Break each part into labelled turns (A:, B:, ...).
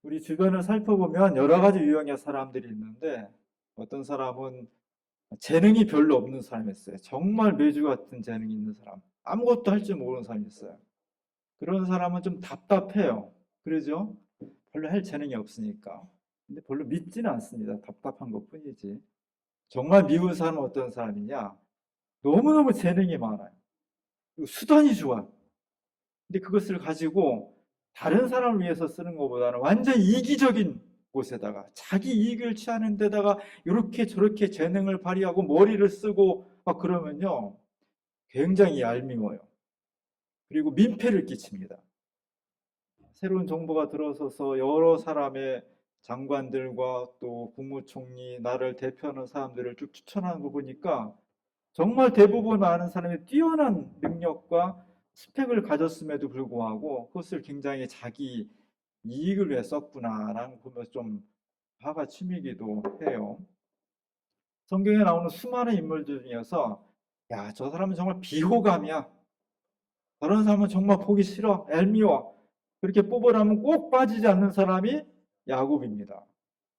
A: 우리 주변을 살펴보면 여러 가지 유형의 사람들이 있는데 어떤 사람은 재능이 별로 없는 사람이 있어요. 정말 매주 같은 재능이 있는 사람. 아무것도 할 줄 모르는 사람이 있어요. 그런 사람은 좀 답답해요. 그러죠? 별로 할 재능이 없으니까. 근데 별로 믿지는 않습니다. 답답한 것뿐이지. 정말 미운 사람은 어떤 사람이냐? 너무너무 재능이 많아요. 그리고 수단이 좋아요. 근데 그것을 가지고 다른 사람을 위해서 쓰는 것보다는 완전 이기적인 곳에다가 자기 이익을 취하는 데다가 이렇게 저렇게 재능을 발휘하고 머리를 쓰고 막 그러면요. 굉장히 얄미워요. 그리고 민폐를 끼칩니다. 새로운 정부가 들어서서 여러 사람의 장관들과 또 국무총리, 나를 대표하는 사람들을 쭉 추천하는 거 보니까 정말 대부분 많은 사람이 뛰어난 능력과 스펙을 가졌음에도 불구하고 그것을 굉장히 자기 이익을 위해 썼구나라는 거 보면서 좀 화가 치미기도 해요. 성경에 나오는 수많은 인물들 중에서 야, 저 사람은 정말 비호감이야. 저런 사람은 정말 보기 싫어. 얄미워. 그렇게 뽑으라면 꼭 빠지지 않는 사람이 야곱입니다.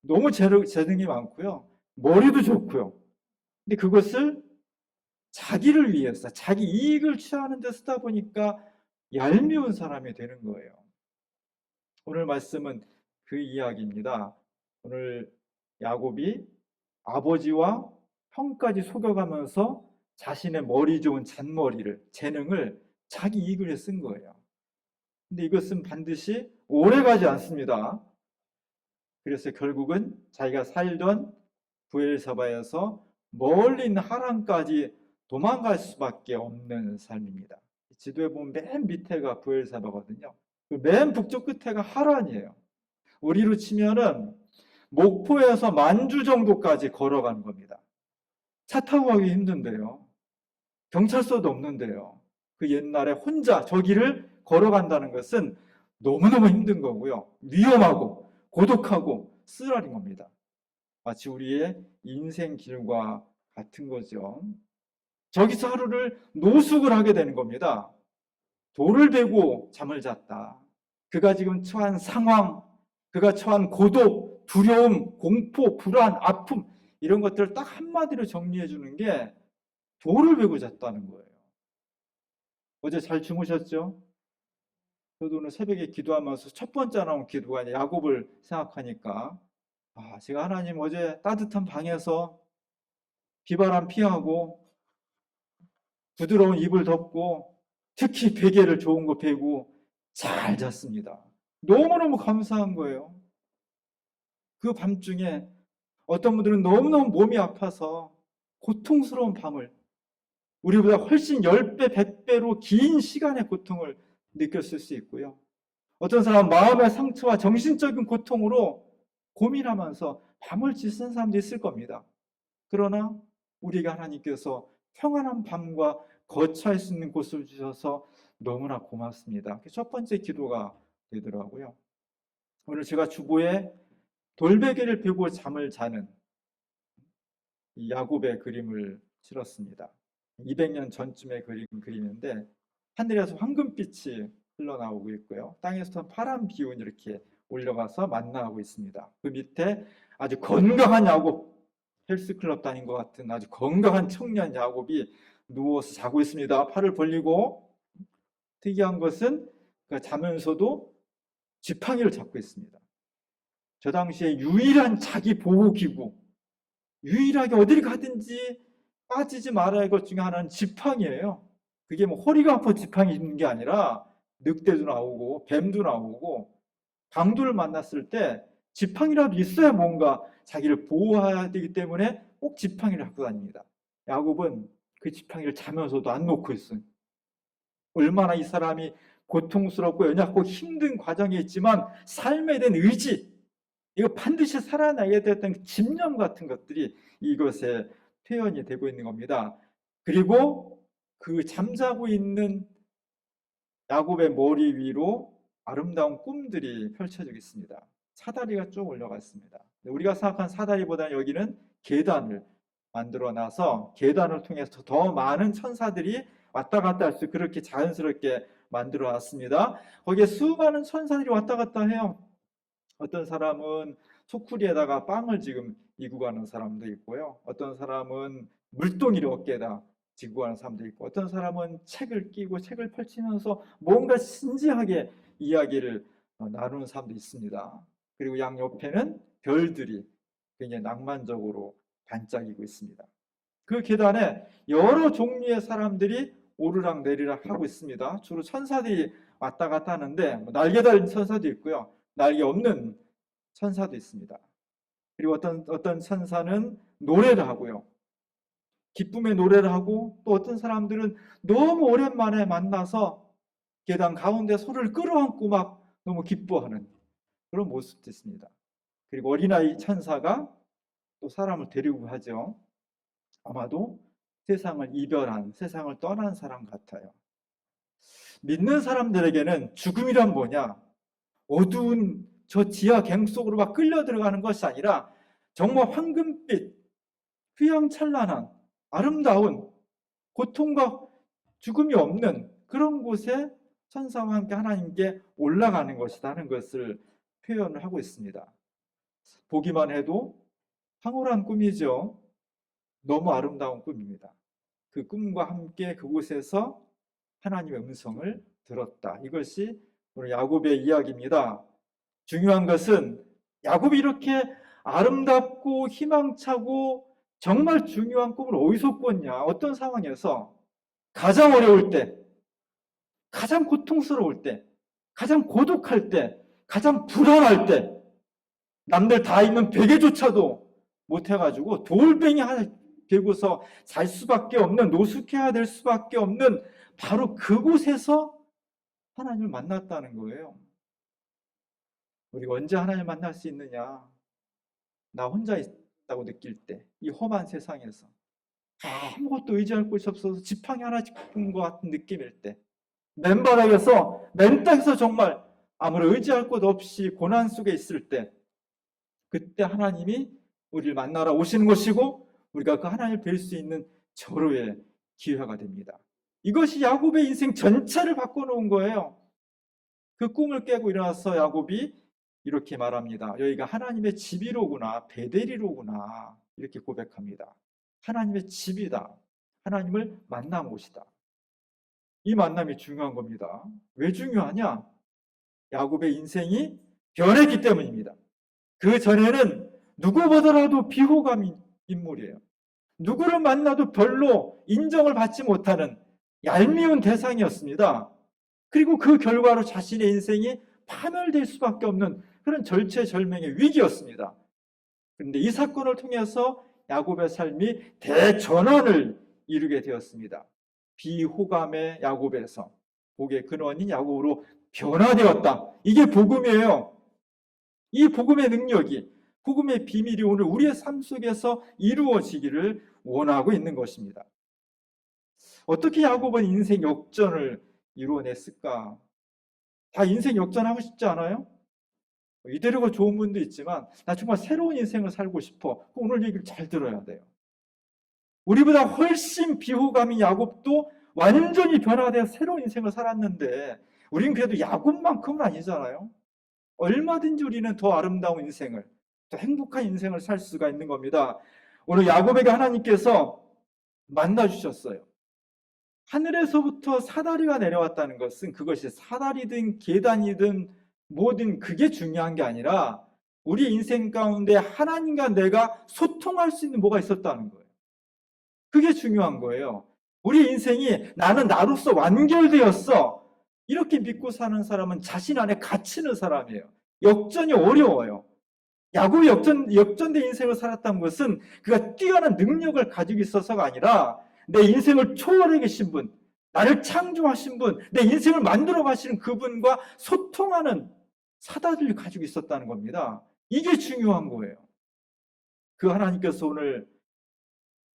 A: 너무 재능이 많고요. 머리도 좋고요. 근데 그것을 자기를 위해서, 자기 이익을 취하는 데 쓰다 보니까 얄미운 사람이 되는 거예요. 오늘 말씀은 그 이야기입니다. 오늘 야곱이 아버지와 형까지 속여가면서 자신의 머리 좋은 잔머리를, 재능을 자기 이익을 위해 쓴 거예요. 근데 이것은 반드시 오래가지 않습니다. 그래서 결국은 자기가 살던 부엘사바에서 멀리 있는 하란까지 도망갈 수밖에 없는 삶입니다. 지도에 보면 맨 밑에가 부엘사바거든요. 맨 북쪽 끝에가 하란이에요. 우리로 치면은 목포에서 만주 정도까지 걸어가는 겁니다. 차 타고 가기 힘든데요. 경찰서도 없는데요. 그 옛날에 혼자 저 길을 걸어간다는 것은 너무너무 힘든 거고요. 위험하고 고독하고 쓰라린 겁니다. 마치 우리의 인생 길과 같은 거죠. 저기서 하루를 노숙을 하게 되는 겁니다. 돌을 베고 잠을 잤다. 그가 지금 처한 상황, 그가 처한 고독, 두려움, 공포, 불안, 아픔 이런 것들을 딱 한마디로 정리해 주는 게 돌을 베고 잤다는 거예요. 어제 잘 주무셨죠? 저도 오늘 새벽에 기도하면서 첫 번째 나온 기도가 야곱을 생각하니까 제가 하나님 어제 따뜻한 방에서 비바람 피하고 부드러운 이불 덮고 특히 베개를 좋은 거 베고 잘 잤습니다. 너무너무 감사한 거예요. 그 밤중에 어떤 분들은 너무너무 몸이 아파서 고통스러운 밤을 우리보다 훨씬 10배, 100배로 긴 시간의 고통을 느꼈을 수 있고요. 어떤 사람은 마음의 상처와 정신적인 고통으로 고민하면서 밤을 지새는 사람도 있을 겁니다. 그러나 우리에게 하나님께서 평안한 밤과 거처할 수 있는 곳을 주셔서 너무나 고맙습니다. 첫 번째 기도가 되더라고요. 오늘 제가 주보에 돌베개를 펴고 잠을 자는 이 야곱의 그림을 실었습니다. 200년 전쯤에 그린 그림인데 하늘에서 황금빛이 흘러나오고 있고요. 땅에서 파란 기운이 이렇게 올려가서 만나고 있습니다. 그 밑에 아주 건강한 야곱, 헬스클럽 다닌 것 같은 아주 건강한 청년 야곱이 누워서 자고 있습니다. 팔을 벌리고. 특이한 것은 자면서도 지팡이를 잡고 있습니다. 저 당시에 유일한 자기 보호기구, 유일하게 어디를 가든지 빠지지 말아야 할 것 중에 하나는 지팡이에요. 그게 뭐 허리가 아파 지팡이 있는 게 아니라 늑대도 나오고 뱀도 나오고 강도를 만났을 때 지팡이라도 있어야 뭔가 자기를 보호해야 되기 때문에 꼭 지팡이를 갖고 다닙니다. 야곱은 그 지팡이를 자면서도 안 놓고 있어요. 얼마나 이 사람이 고통스럽고 연약하고 힘든 과정이 있지만 삶에 대한 의지, 이거 반드시 살아나야 됐던 집념 같은 것들이 이것에 표현이 되고 있는 겁니다. 그리고 그 잠자고 있는 야곱의 머리 위로 아름다운 꿈들이 펼쳐지고 있습니다. 사다리가 쭉 올라갔습니다. 우리가 생각한 사다리보다는 여기는 계단을 만들어 놔서 계단을 통해서 더 많은 천사들이 왔다 갔다 할 수 그렇게 자연스럽게 만들어 놨습니다. 거기에 수많은 천사들이 왔다 갔다 해요. 어떤 사람은 소쿠리에다가 빵을 지금 이고 가는 사람도 있고요. 어떤 사람은 물동이를 어깨에다 지고 가는 사람도 있고, 어떤 사람은 책을 끼고 책을 펼치면서 뭔가 진지하게 이야기를 나누는 사람도 있습니다. 그리고 양옆에는 별들이 굉장히 낭만적으로 반짝이고 있습니다. 그 계단에 여러 종류의 사람들이 오르락 내리락 하고 있습니다. 주로 천사들이 왔다 갔다 하는데 날개 달린 천사도 있고요. 날개 없는 천사도 있습니다. 그리고 어떤 천사는 노래를 하고요. 기쁨의 노래를 하고, 또 어떤 사람들은 너무 오랜만에 만나서 계단 가운데 서로를 끌어안고 막 너무 기뻐하는 그런 모습도 있습니다. 그리고 어린아이 천사가 또 사람을 데리고 하죠. 아마도 세상을 이별한, 세상을 떠난 사람 같아요. 믿는 사람들에게는 죽음이란 뭐냐? 어두운 저 지하 갱 속으로 막 끌려 들어가는 것이 아니라 정말 황금빛, 휘황찬란한, 아름다운, 고통과 죽음이 없는 그런 곳에 천사와 함께 하나님께 올라가는 것이다 하는 것을 표현을 하고 있습니다. 보기만 해도 황홀한 꿈이죠. 너무 아름다운 꿈입니다. 그 꿈과 함께 그곳에서 하나님의 음성을 들었다. 이것이 오늘 야곱의 이야기입니다. 중요한 것은 야곱이 이렇게 아름답고 희망차고 정말 중요한 꿈을 어디서 꿨냐? 어떤 상황에서? 가장 어려울 때, 가장 고통스러울 때, 가장 고독할 때, 가장 불안할 때, 남들 다 있는 베개조차도 못 해가지고 돌뱅이 하나 되고서 잘 수밖에 없는, 노숙해야 될 수밖에 없는 바로 그곳에서 하나님을 만났다는 거예요. 우리가 언제 하나님을 만날 수 있느냐? 나 혼자 있다고 느낄 때, 이 험한 세상에서 아무것도 의지할 곳이 없어서 지팡이 하나 짚은 것 같은 느낌일 때, 맨바닥에서, 맨 땅에서 정말 아무런 의지할 곳 없이 고난 속에 있을 때, 그때 하나님이 우리를 만나러 오시는 것이고 우리가 그 하나님을 뵐 수 있는 절호의 기회가 됩니다. 이것이 야곱의 인생 전체를 바꿔놓은 거예요. 그 꿈을 깨고 일어나서 야곱이 이렇게 말합니다. 여기가 하나님의 집이로구나, 베델이로구나, 이렇게 고백합니다. 하나님의 집이다. 하나님을 만난 곳이다. 이 만남이 중요한 겁니다. 왜 중요하냐? 야곱의 인생이 변했기 때문입니다. 그 전에는 누구보다라도 비호감 인물이에요. 누구를 만나도 별로 인정을 받지 못하는 얄미운 대상이었습니다. 그리고 그 결과로 자신의 인생이 파멸될 수밖에 없는 그런 절체절명의 위기였습니다. 그런데 이 사건을 통해서 야곱의 삶이 대전환을 이루게 되었습니다. 비호감의 야곱에서 복의 근원인 야곱으로 변화되었다. 이게 복음이에요. 이 복음의 능력이, 복음의 비밀이 오늘 우리의 삶 속에서 이루어지기를 원하고 있는 것입니다. 어떻게 야곱은 인생 역전을 이루어냈을까? 다 인생 역전하고 싶지 않아요? 이대로가 좋은 분도 있지만 나 정말 새로운 인생을 살고 싶어. 오늘 얘기를 잘 들어야 돼요. 우리보다 훨씬 비호감인 야곱도 완전히 변화되어 새로운 인생을 살았는데 우린 그래도 야곱만큼은 아니잖아요. 얼마든지 우리는 더 아름다운 인생을, 더 행복한 인생을 살 수가 있는 겁니다. 오늘 야곱에게 하나님께서 만나주셨어요. 하늘에서부터 사다리가 내려왔다는 것은 그것이 사다리든 계단이든 뭐든 그게 중요한 게 아니라 우리 인생 가운데 하나님과 내가 소통할 수 있는 뭐가 있었다는 거예요. 그게 중요한 거예요. 우리 인생이 나는 나로서 완결되었어. 이렇게 믿고 사는 사람은 자신 안에 갇히는 사람이에요. 역전이 어려워요. 야곱이 역전된 인생을 살았다는 것은 그가 뛰어난 능력을 가지고 있어서가 아니라 내 인생을 초월해 계신 분, 나를 창조하신 분, 내 인생을 만들어 가시는 그분과 소통하는 사다리를 가지고 있었다는 겁니다. 이게 중요한 거예요. 그 하나님께서 오늘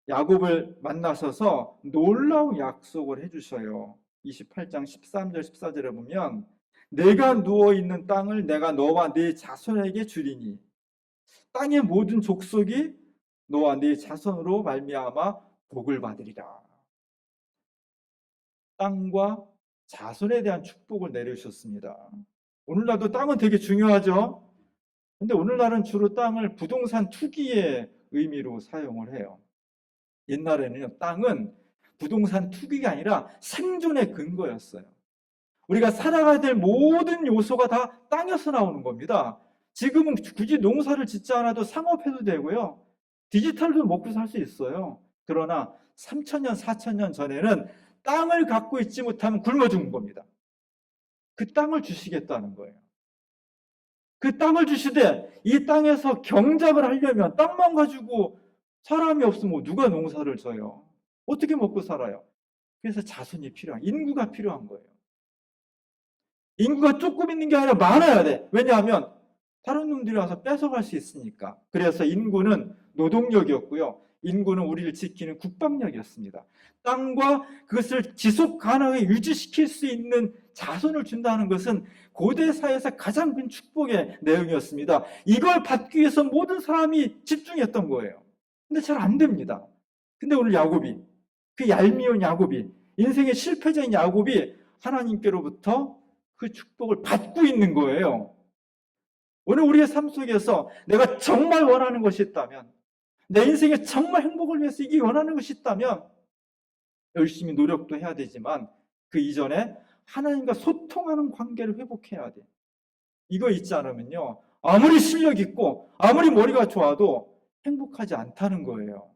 A: 야곱을 만나셔서 놀라운 약속을 해주셔요. 28장 13절 14절에 보면 내가 누워있는 땅을 내가 너와 네 자손에게 주리니 땅의 모든 족속이 너와 네 자손으로 말미암아 복을 받으리라. 땅과 자손에 대한 축복을 내려주셨습니다. 오늘날도 땅은 되게 중요하죠. 근데 오늘날은 주로 땅을 부동산 투기의 의미로 사용을 해요. 옛날에는요, 땅은 부동산 투기가 아니라 생존의 근거였어요. 우리가 살아가야 될 모든 요소가 다 땅에서 나오는 겁니다. 지금은 굳이 농사를 짓지 않아도 상업해도 되고요. 디지털도 먹고 살 수 있어요. 그러나 3,000년, 4,000년 전에는 땅을 갖고 있지 못하면 굶어 죽는 겁니다. 그 땅을 주시겠다는 거예요. 그 땅을 주시되 이 땅에서 경작을 하려면 땅만 가지고 사람이 없으면 누가 농사를 져요? 어떻게 먹고 살아요? 그래서 자손이 필요한, 인구가 필요한 거예요. 인구가 조금 있는 게 아니라 많아야 돼. 왜냐하면 다른 놈들이 와서 뺏어갈 수 있으니까. 그래서 인구는 노동력이었고요. 인구는 우리를 지키는 국방력이었습니다. 땅과 그것을 지속 가능하게 유지시킬 수 있는 자손을 준다는 것은 고대 사회에서 가장 큰 축복의 내용이었습니다. 이걸 받기 위해서 모든 사람이 집중했던 거예요. 근데 잘 안 됩니다. 근데 오늘 야곱이, 그 얄미운 야곱이, 인생의 실패자인 야곱이 하나님께로부터 그 축복을 받고 있는 거예요. 오늘 우리의 삶 속에서 내가 정말 원하는 것이 있다면, 내 인생에 정말 행복을 위해서 이게 원하는 것이 있다면 열심히 노력도 해야 되지만 그 이전에 하나님과 소통하는 관계를 회복해야 돼. 이거 있지 않으면요, 아무리 실력 있고 아무리 머리가 좋아도 행복하지 않다는 거예요.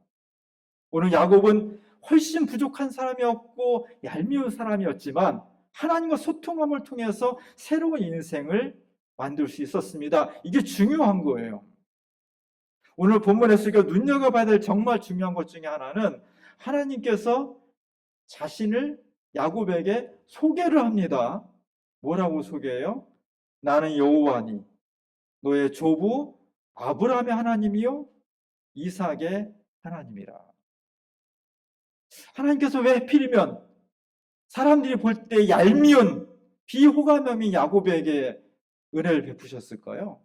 A: 오늘 야곱은 훨씬 부족한 사람이었고 얄미운 사람이었지만 하나님과 소통함을 통해서 새로운 인생을 만들 수 있었습니다. 이게 중요한 거예요. 오늘 본문에서 우리가 눈여겨봐야 될 정말 중요한 것 중에 하나는 하나님께서 자신을 야곱에게 소개를 합니다. 뭐라고 소개해요? 나는 여호와니 너의 조부 아브라함의 하나님이요 이삭의 하나님이라. 하나님께서 왜 하필이면 사람들이 볼 때 얄미운 비호감형인 야곱에게 은혜를 베푸셨을까요?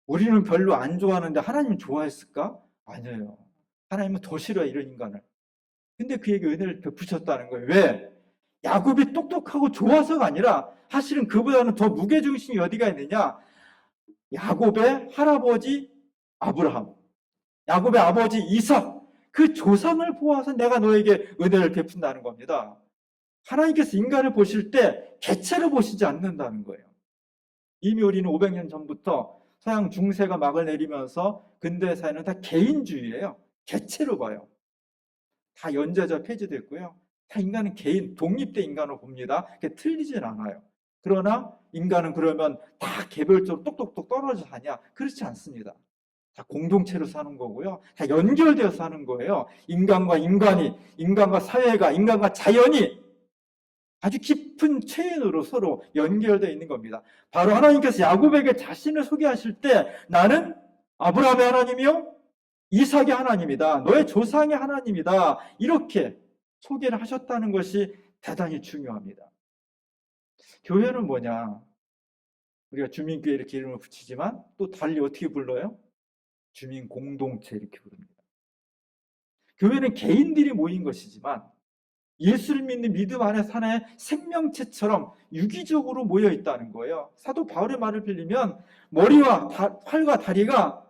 A: 우리는 별로 안 좋아하는데 하나님은 좋아했을까? 아니에요. 하나님은 더 싫어요, 이런 인간을. 근데 그에게 은혜를 베푸셨다는 거예요. 왜? 야곱이 똑똑하고 좋아서가 아니라 사실은 그보다는 더 무게중심이 어디가 있느냐? 야곱의 할아버지 아브라함, 야곱의 아버지 이삭, 그 조상을 보아서 내가 너에게 은혜를 베푼다는 겁니다. 하나님께서 인간을 보실 때 개체로 보시지 않는다는 거예요. 이미 우리는 500년 전부터 서양 중세가 막을 내리면서 근대 사회는 다 개인주의예요. 개체로 봐요. 다 연좌제 폐지됐고요. 다 인간은 개인, 독립된 인간으로 봅니다. 그게 틀리진 않아요. 그러나 인간은 그러면 다 개별적으로 똑똑똑 떨어져 사냐? 그렇지 않습니다. 다 공동체로 사는 거고요. 다 연결되어 사는 거예요. 인간과 인간이, 인간과 사회가, 인간과 자연이 아주 깊은 체인으로 서로 연결되어 있는 겁니다. 바로 하나님께서 야곱에게 자신을 소개하실 때 나는 아브라함의 하나님이요 이삭의 하나님이다. 너의 조상의 하나님이다. 이렇게 소개를 하셨다는 것이 대단히 중요합니다. 교회는 뭐냐? 우리가 주민교회 이렇게 이름을 붙이지만 또 달리 어떻게 불러요? 주민 공동체 이렇게 부릅니다. 교회는 개인들이 모인 것이지만 예수를 믿는 믿음 안에 하나의 생명체처럼 유기적으로 모여 있다는 거예요. 사도 바울의 말을 빌리면 머리와 팔과 다리가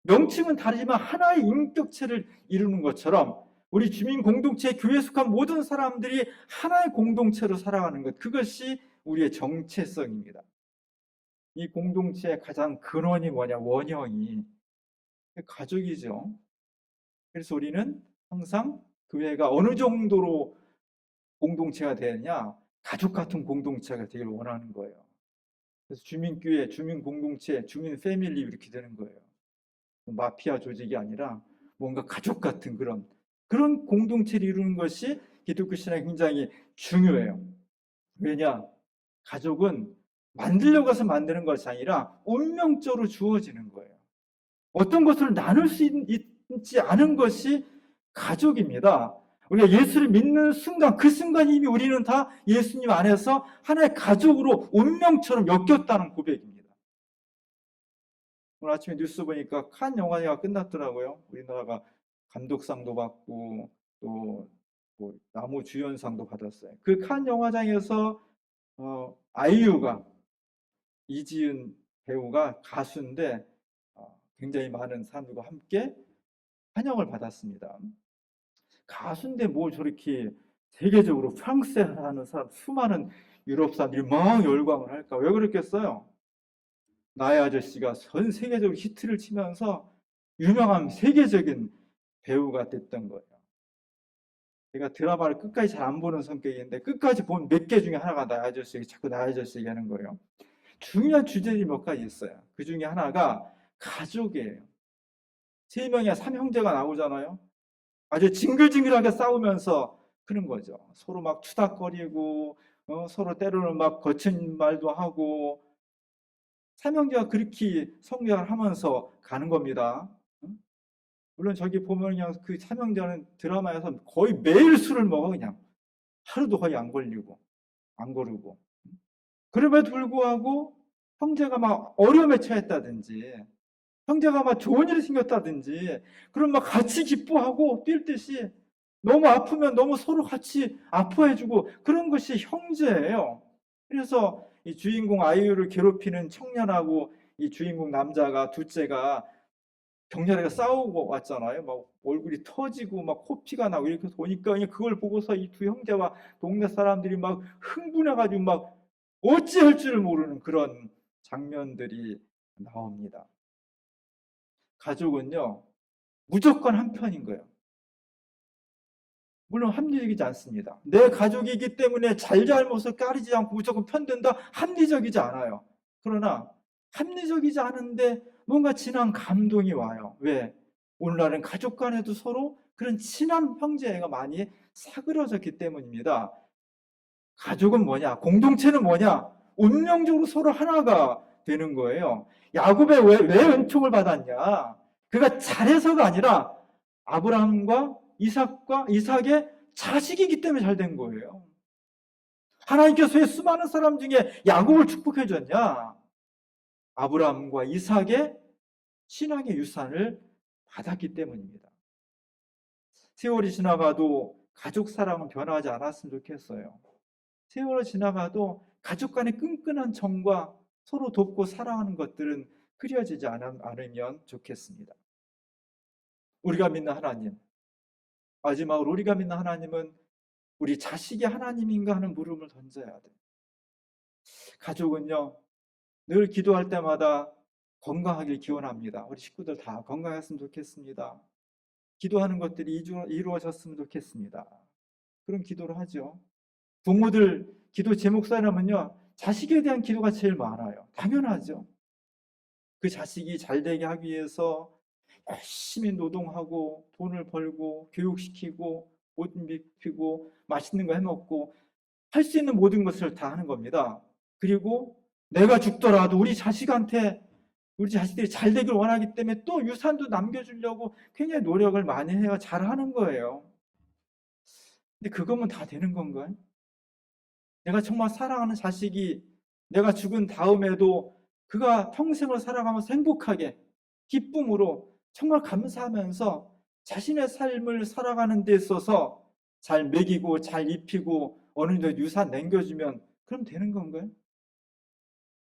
A: 명칭은 다르지만 하나의 인격체를 이루는 것처럼 우리 주민 공동체 교회에 속한 모든 사람들이 하나의 공동체로 살아가는 것, 그것이 우리의 정체성입니다. 이 공동체의 가장 근원이 뭐냐? 원형이 가족이죠. 그래서 우리는 항상 교회가 어느 정도로 공동체가 되느냐? 가족 같은 공동체가 되길 원하는 거예요. 그래서 주민교회, 주민공동체, 주민 패밀리 이렇게 되는 거예요. 마피아 조직이 아니라 뭔가 가족 같은 그런 공동체를 이루는 것이 기독교 신앙에 굉장히 중요해요. 왜냐? 가족은 만들려고 해서 만드는 것이 아니라 운명적으로 주어지는 거예요. 어떤 것을 나눌 수 있지 않은 것이 가족입니다. 우리가 예수를 믿는 순간, 그 순간 이미 우리는 다 예수님 안에서 하나의 가족으로 운명처럼 엮였다는 고백입니다. 오늘 아침에 뉴스 보니까 칸 영화제가 끝났더라고요. 우리나라가 감독상도 받고 또 나무 주연상도 받았어요. 그 칸 영화장에서 아이유가, 이지은 배우가 가수인데 굉장히 많은 사람들과 함께 환영을 받았습니다. 가수인데 뭘 저렇게 세계적으로 프랑스에 사는 사람, 수많은 유럽 사람들이 막 열광을 할까? 왜 그랬겠어요? 나의 아저씨가 전 세계적으로 히트를 치면서 유명한 세계적인 배우가 됐던 거예요. 제가 드라마를 끝까지 잘 안 보는 성격인데 끝까지 본 몇 개 중에 하나가 나의 아저씨, 자꾸 나의 아저씨 얘기하는 거예요. 중요한 주제들이 몇 가지 있어요. 그 중에 하나가 가족이에요. 세 명의 삼형제가 나오잖아요. 아주 징글징글하게 싸우면서 그런 거죠. 서로 막 투닥거리고, 서로 때로는 막 거친 말도 하고, 삼형제가 그렇게 성장을 하면서 가는 겁니다. 물론 저기 보면 그냥 그 삼형제는 드라마에서 거의 매일 술을 먹어, 그냥. 하루도 거의 안 걸리고, 안 거르고. 그럼에도 불구하고 형제가 막 어려움에 처했다든지, 형제가 막 좋은 일이 생겼다든지, 그럼 막 같이 기뻐하고 뛸 듯이 너무 아프면 너무 서로 같이 아파해주고 그런 것이 형제예요. 그래서 이 주인공 아이유를 괴롭히는 청년하고 이 주인공 남자가 둘째가 격렬하게 싸우고 왔잖아요. 막 얼굴이 터지고 막 코피가 나고 이렇게 보니까 그걸 보고서 이 두 형제와 동네 사람들이 막 흥분해가지고 막 어찌할 줄을 모르는 그런 장면들이 나옵니다. 가족은요, 무조건 한 편인 거예요. 물론 합리적이지 않습니다. 내 가족이기 때문에 잘잘못을 가리지 않고 무조건 편든다? 합리적이지 않아요. 그러나 합리적이지 않은데 뭔가 진한 감동이 와요. 왜? 오늘날은 가족 간에도 서로 그런 친한 형제가 많이 사그러졌기 때문입니다. 가족은 뭐냐? 공동체는 뭐냐? 운명적으로 서로 하나가 되는 거예요. 야곱이 왜 은총을 받았냐? 그가 잘해서가 아니라 아브라함과 이삭의 자식이기 때문에 잘 된 거예요. 하나님께서 왜 수많은 사람 중에 야곱을 축복해 줬냐? 아브라함과 이삭의 신앙의 유산을 받았기 때문입니다. 세월이 지나가도 가족 사랑은 변하지 않았으면 좋겠어요. 세월이 지나가도 가족 간의 끈끈한 정과 서로 돕고 사랑하는 것들은 흐려지지 않으면 좋겠습니다. 우리가 믿는 하나님, 마지막으로 우리가 믿는 하나님은 우리 자식이 하나님인가 하는 물음을 던져야 돼. 가족은요, 늘 기도할 때마다 건강하길 기원합니다. 우리 식구들 다 건강했으면 좋겠습니다. 기도하는 것들이 이루어졌으면 좋겠습니다. 그런 기도를 하죠. 부모들 기도 제목 써놓으면요, 자식에 대한 기도가 제일 많아요. 당연하죠. 그 자식이 잘 되게 하기 위해서 열심히 노동하고 돈을 벌고 교육시키고 옷 입히고 맛있는 거 해먹고 할 수 있는 모든 것을 다 하는 겁니다. 그리고 내가 죽더라도 우리 자식들이 잘 되길 원하기 때문에 또 유산도 남겨주려고 굉장히 노력을 많이 해요. 잘하는 거예요. 근데 그거면 다 되는 건가요? 내가 정말 사랑하는 자식이 내가 죽은 다음에도 그가 평생을 살아가면서 행복하게 기쁨으로 정말 감사하면서 자신의 삶을 살아가는 데 있어서 잘 먹이고 잘 입히고 어느 정도 유산 남겨주면 그럼 되는 건가요?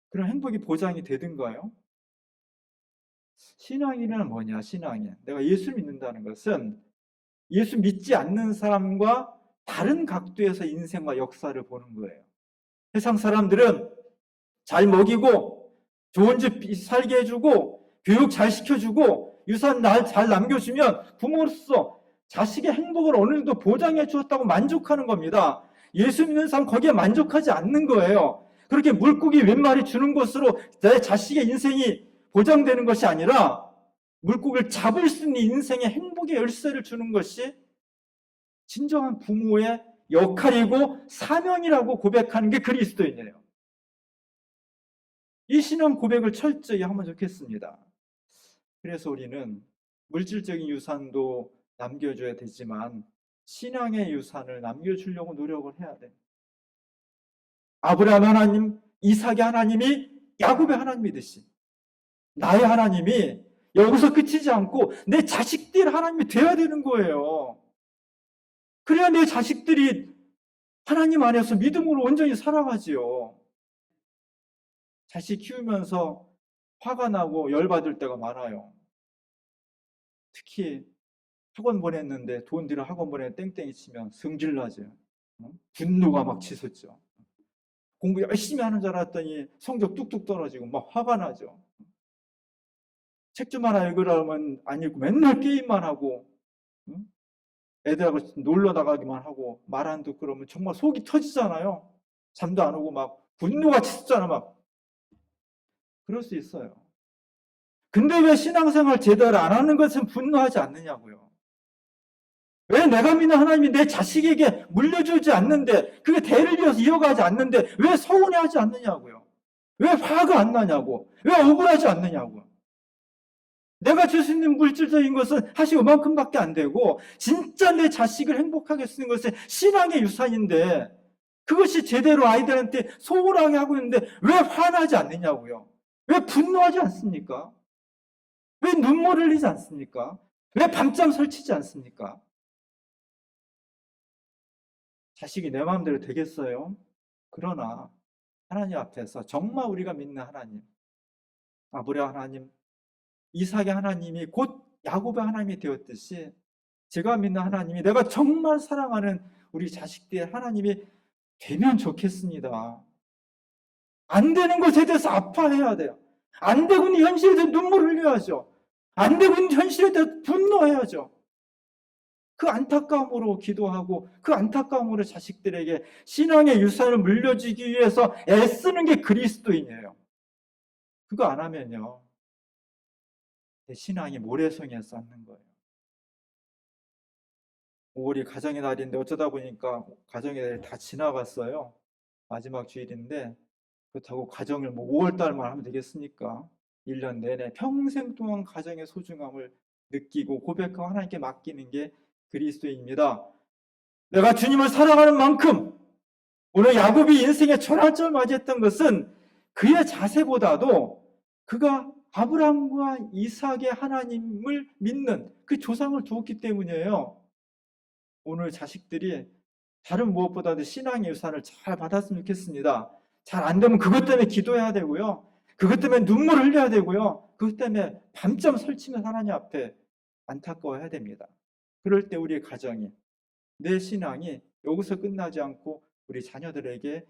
A: 그런 행복이 보장이 되든가요? 신앙이란 뭐냐? 신앙이 내가 예수 믿는다는 것은 예수 믿지 않는 사람과 다른 각도에서 인생과 역사를 보는 거예요. 세상 사람들은 잘 먹이고 좋은 집 살게 해주고 교육 잘 시켜주고 유산 잘 남겨주면 부모로서 자식의 행복을 어느 정도 보장해 주었다고 만족하는 겁니다. 예수 믿는 사람 거기에 만족하지 않는 거예요. 그렇게 물고기 몇 마리 주는 것으로 내 자식의 인생이 보장되는 것이 아니라 물고기를 잡을 수 있는 인생의 행복의 열쇠를 주는 것이 진정한 부모의 역할이고 사명이라고 고백하는 게 그리스도인이에요. 이 신앙 고백을 철저히 하면 좋겠습니다. 그래서 우리는 물질적인 유산도 남겨줘야 되지만 신앙의 유산을 남겨주려고 노력을 해야 돼. 아브라함 하나님, 이삭의 하나님이 야곱의 하나님이듯이 나의 하나님이 여기서 그치지 않고 내 자식들 하나님이 돼야 되는 거예요. 그래야 내 자식들이 하나님 안에서 믿음으로 온전히 살아가지요. 자식 키우면서 화가 나고 열받을 때가 많아요. 특히 학원 보냈는데 돈 들여 학원 보내 땡땡이 치면 성질나죠. 분노가 막 치솟죠. 공부 열심히 하는 줄 알았더니 성적 뚝뚝 떨어지고 막 화가 나죠. 책 좀 하나 읽으라면 안 읽고 맨날 게임만 하고, 애들하고 놀러 나가기만 하고 말 안 듣고 그러면 정말 속이 터지잖아요. 잠도 안 오고 막 분노가 치솟잖아 막. 그럴 수 있어요. 근데 왜 신앙생활 제대로 안 하는 것은 분노하지 않느냐고요. 왜 내가 믿는 하나님이 내 자식에게 물려주지 않는데, 그게 대를 이어서 이어가지 않는데 왜 서운해하지 않느냐고요. 왜 화가 안 나냐고. 왜 억울하지 않느냐고. 내가 줄 수 있는 물질적인 것은 사실 이만큼밖에 안 되고, 진짜 내 자식을 행복하게 쓰는 것은 신앙의 유산인데, 그것이 제대로 아이들한테 소홀하게 하고 있는데 왜 화나지 않느냐고요. 왜 분노하지 않습니까? 왜 눈물을 흘리지 않습니까? 왜 밤잠 설치지 않습니까? 자식이 내 마음대로 되겠어요? 그러나 하나님 앞에서 정말 우리가 믿는 하나님, 아브라함 하나님, 이삭의 하나님이 곧 야곱의 하나님이 되었듯이, 제가 믿는 하나님이, 내가 정말 사랑하는 우리 자식들의 하나님이 되면 좋겠습니다. 안 되는 것에 대해서 아파해야 돼요. 안 되고 있는 현실에 대해서 눈물을 흘려야죠. 안 되고 있는 현실에 대해서 분노해야죠. 그 안타까움으로 기도하고 그 안타까움으로 자식들에게 신앙의 유산을 물려주기 위해서 애쓰는 게 그리스도인이에요. 그거 안 하면요, 내 신앙이 모래성에 쌓는 거예요. 5월이 가정의 날인데 어쩌다 보니까 가정의 날이 다 지나갔어요. 마지막 주일인데 그렇다고 가정을 뭐 5월 달만 하면 되겠습니까? 1년 내내 평생 동안 가정의 소중함을 느끼고 고백하고 하나님께 맡기는 게 그리스도인입니다. 내가 주님을 사랑하는 만큼, 오늘 야곱이 인생의 전환점을 맞이했던 것은 그의 자세보다도 그가 아브라함과 이삭의 하나님을 믿는 그 조상을 두었기 때문이에요. 오늘 자식들이 다른 무엇보다도 신앙의 유산을 잘 받았으면 좋겠습니다. 잘 안 되면 그것 때문에 기도해야 되고요. 그것 때문에 눈물을 흘려야 되고요. 그것 때문에 밤잠 설치면 하나님 앞에 안타까워해야 됩니다. 그럴 때 우리의 가정이, 내 신앙이 여기서 끝나지 않고 우리 자녀들에게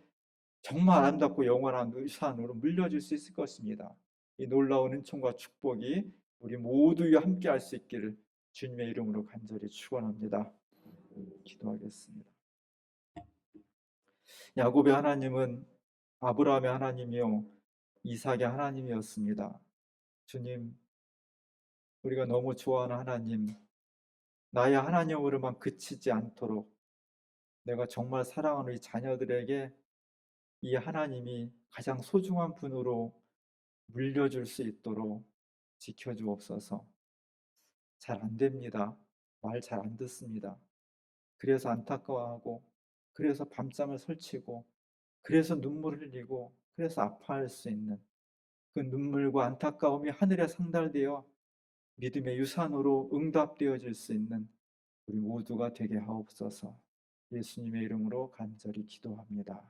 A: 정말 아름답고 영원한 유산으로 물려줄 수 있을 것입니다. 이 놀라운 은총과 축복이 우리 모두와 함께 할 수 있기를 주님의 이름으로 간절히 축원합니다. 기도하겠습니다. 야곱의 하나님은 아브라함의 하나님이요 이삭의 하나님이었습니다. 주님, 우리가 너무 좋아하는 하나님, 나의 하나님으로만 그치지 않도록 내가 정말 사랑하는 이 자녀들에게 이 하나님이 가장 소중한 분으로 물려줄 수 있도록 지켜주옵소서. 잘 안 됩니다. 말 잘 안 듣습니다. 그래서 안타까워하고, 그래서 밤잠을 설치고, 그래서 눈물을 흘리고, 그래서 아파할 수 있는 그 눈물과 안타까움이 하늘에 상달되어 믿음의 유산으로 응답되어질 수 있는 우리 모두가 되게 하옵소서. 예수님의 이름으로 간절히 기도합니다.